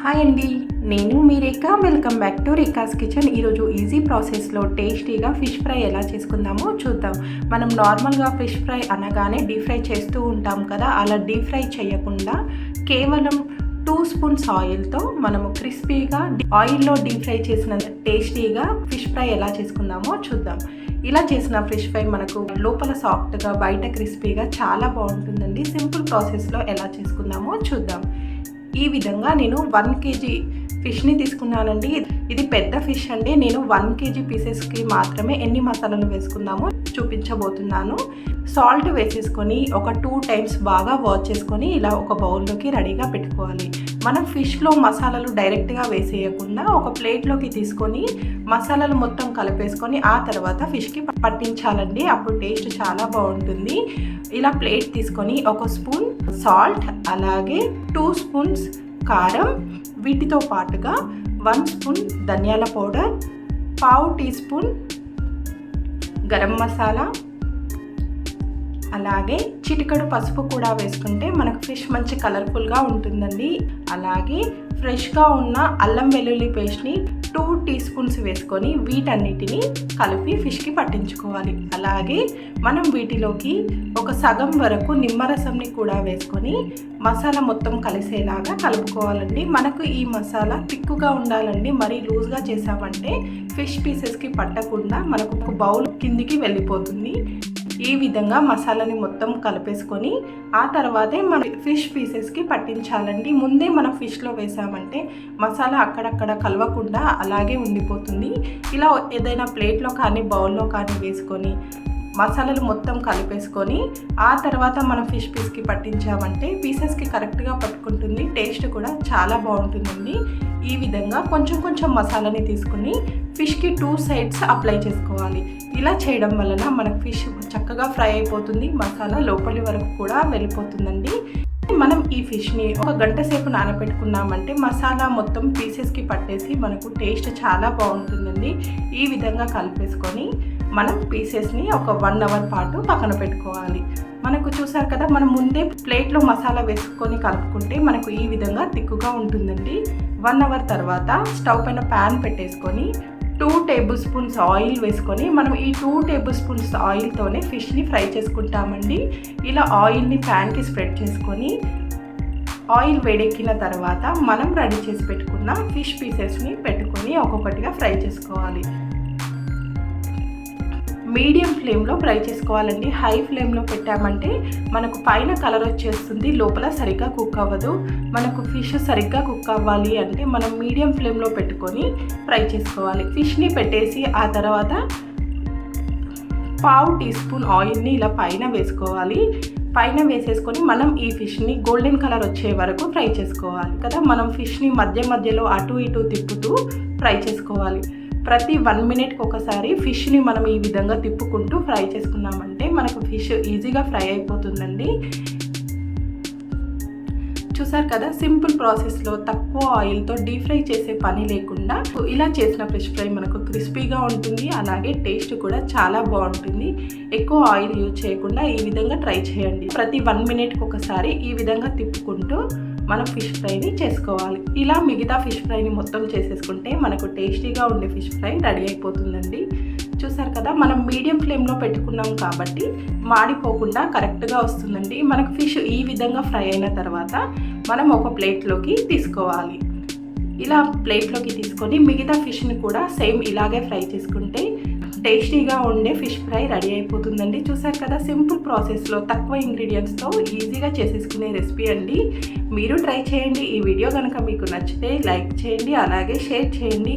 Hi అండి, నేను మీ Rekha. Welcome back to Rekha's kitchen. ఈరోజు ఈజీ ప్రాసెస్లో టేస్టీగా ఫిష్ ఫ్రై ఎలా చేసుకుందామో చూద్దాం. మనం నార్మల్గా ఫిష్ ఫ్రై అనగానే డీప్ ఫ్రై చేస్తూ ఉంటాం కదా, అలా డీప్ ఫ్రై చేయకుండా కేవలం 2 స్పూన్స్ ఆయిల్తో మనము క్రిస్పీగా ఆయిల్లో డీప్ ఫ్రై చేసిన టేస్టీగా ఫిష్ ఫ్రై ఎలా చేసుకుందామో చూద్దాం. ఇలా చేసిన ఫిష్ ఫ్రై మనకు లోపల సాఫ్ట్గా బయట క్రిస్పీగా చాలా బాగుంటుందండి. సింపుల్ ప్రాసెస్లో ఎలా చేసుకుందామో చూద్దాం. ఈ విధంగా నేను 1 kg ఫిష్ని తీసుకున్నానండి. ఇది పెద్ద ఫిష్ అండి. నేను 1 kg పీసెస్కి మాత్రమే ఎన్ని మసాలాలు వేసుకుందామో చూపించబోతున్నాను. సాల్ట్ వేసేసుకొని ఒక 2 టైమ్స్ బాగా వాష్ చేసుకొని ఇలా ఒక బౌల్లోకి రెడీగా పెట్టుకోవాలి. మనం ఫిష్లో మసాలాలు డైరెక్ట్గా వేసేయకుండా ఒక ప్లేట్లోకి తీసుకొని మసాలాలు మొత్తం కలిపేసుకొని ఆ తర్వాత ఫిష్కి పట్టించాలండి. అప్పుడు టేస్ట్ చాలా బాగుంటుంది. ఇలా ప్లేట్ తీసుకొని 1 స్పూన్ సాల్ట్, అలాగే 2 స్పూన్స్ కారం, వీటితో పాటుగా 1 స్పూన్ ధనియాల powder, 1/2 tea spoon garam masala, అలాగే చిటికెడు పసుపు కూడా వేసుకుంటే మనకు ఫిష్ మంచి కలర్ఫుల్గా ఉంటుందండి. అలాగే ఫ్రెష్గా ఉన్న అల్లం వెల్లుల్లి పేస్ట్ని 2 టీ స్పూన్స్ వేసుకొని వీటన్నిటిని కలిపి ఫిష్కి పట్టించుకోవాలి. అలాగే మనం వీటిలోకి ఒక సగం వరకు నిమ్మరసంని కూడా వేసుకొని మసాలా మొత్తం కలిసేలాగా కలుపుకోవాలండి. మనకు ఈ మసాలా తిక్కుగా ఉండాలండి. మరీ లూజ్గా చేసామంటే ఫిష్ పీసెస్కి పట్టకుండా మనకు ఒక బౌల్ కిందికి వెళ్ళిపోతుంది. ఈ విధంగా మసాలాని మొత్తం కలిపేసుకొని ఆ తర్వాతే మన ఫిష్ పీసెస్కి పట్టించాలండి. ముందే మనం ఫిష్లో వేసామంటే మసాలా అక్కడక్కడ కలవకుండా అలాగే ఉండిపోతుంది. ఇలా ఏదైనా ప్లేట్లో కానీ బౌల్లో కానీ వేసుకొని మసాలాలు మొత్తం కలిపేసుకొని ఆ తర్వాత మనం ఫిష్ పీస్కి పట్టించామంటే పీసెస్కి కరెక్ట్గా పట్టుకుంటుంది. టేస్ట్ కూడా చాలా బాగుంటుందండి. ఈ విధంగా కొంచెం కొంచెం మసాలాని తీసుకుని ఫిష్కి 2 సైడ్స్ అప్లై చేసుకోవాలి. ఇలా చేయడం వలన మనకు ఫిష్ చక్కగా ఫ్రై అయిపోతుంది. మసాలా లోపలి వరకు కూడా వెళ్ళిపోతుందండి. మనం ఈ ఫిష్ని 1 గంట సేపు నానబెట్టుకున్నామంటే మసాలా మొత్తం పీసెస్కి పట్టేసి మనకు టేస్ట్ చాలా బాగుంటుందండి. ఈ విధంగా కలిపేసుకొని మనం పీసెస్ని ఒక 1 అవర్ పాటు పక్కన పెట్టుకోవాలి. మనకు చూసారు కదా, మనం ముందే ప్లేట్లో మసాలా వేసుకొని కలుపుకుంటే మనకు ఈ విధంగా తిక్కుగా ఉంటుందండి. 1 అవర్ తర్వాత స్టవ్ పైన ప్యాన్ పెట్టేసుకొని 2 టేబుల్ స్పూన్స్ ఆయిల్ వేసుకొని మనం ఈ 2 టేబుల్ స్పూన్స్ ఆయిల్తోనే ఫిష్ని ఫ్రై చేసుకుంటామండి. ఇలా ఆయిల్ని ప్యాన్కి స్ప్రెడ్ చేసుకొని ఆయిల్ వేడెక్కిన తర్వాత మనం రెడీ చేసి పెట్టుకున్న ఫిష్ పీసెస్ని పెట్టుకొని ఒక్కొక్కటిగా ఫ్రై చేసుకోవాలి. మీడియం ఫ్లేమ్లో ఫ్రై చేసుకోవాలండి. హై ఫ్లేమ్లో పెట్టామంటే మనకు పైన కలర్ వచ్చేస్తుంది, లోపల సరిగ్గా కుక్ అవ్వదు. మనకు ఫిష్ సరిగ్గా కుక్ అవ్వాలి అంటే మనం మీడియం ఫ్లేమ్లో పెట్టుకొని ఫ్రై చేసుకోవాలి. ఫిష్ని పెట్టేసి ఆ తర్వాత 1/2 టీ స్పూన్ ఆయిల్ని ఇలా పైన వేసుకోవాలి. పైన వేసేసుకొని మనం ఈ ఫిష్ని గోల్డెన్ కలర్ వచ్చే వరకు ఫ్రై చేసుకోవాలి కదా. మనం ఫిష్ని మధ్య మధ్యలో అటు ఇటు తిప్పుతూ ఫ్రై చేసుకోవాలి. ప్రతి 1 మినిట్కి ఒకసారి ఫిష్ని మనం ఈ విధంగా తిప్పుకుంటూ ఫ్రై చేసుకున్నామంటే మనకు ఫిష్ ఈజీగా ఫ్రై అయిపోతుందండి. చూసారు కదా, సింపుల్ ప్రాసెస్లో తక్కువ ఆయిల్తో డీప్ ఫ్రై చేసే పని లేకుండా ఇలా చేసిన ఫిష్ ఫ్రై మనకు క్రిస్పీగా ఉంటుంది. అలాగే టేస్ట్ కూడా చాలా బాగుంటుంది. ఎక్కువ ఆయిల్ యూజ్ చేయకుండా ఈ విధంగా ట్రై చేయండి. ప్రతి 1 మినిట్కి ఒకసారి ఈ విధంగా తిప్పుకుంటూ మనం ఫిష్ ఫ్రైని చేసుకోవాలి. ఇలా మిగతా ఫిష్ ఫ్రైని మొత్తం చేసేసుకుంటే మనకు టేస్టీగా ఉండే ఫిష్ ఫ్రై రెడీ అయిపోతుందండి. చూసారు కదా, మనం మీడియం ఫ్లేమ్లో పెట్టుకున్నాం కాబట్టి మాడిపోకుండా కరెక్ట్గా వస్తుందండి. మనకు ఫిష్ ఈ విధంగా ఫ్రై అయిన తర్వాత మనం ఒక ప్లేట్లోకి తీసుకోవాలి. ఇలా ప్లేట్లోకి తీసుకొని మిగతా ఫిష్ని కూడా సేమ్ ఇలాగే ఫ్రై చేసుకుంటే టేస్టీగా ఉండే ఫిష్ ఫ్రై రెడీ అయిపోతుందండి. చూసారు కదా, సింపుల్ ప్రాసెస్లో తక్కువ ఇంగ్రీడియంట్స్తో ఈజీగా చేసేసుకునే రెసిపీ అండి. మీరు ట్రై చేయండి. ఈ వీడియో కనుక మీకు నచ్చితే లైక్ చేయండి, అలాగే షేర్ చేయండి.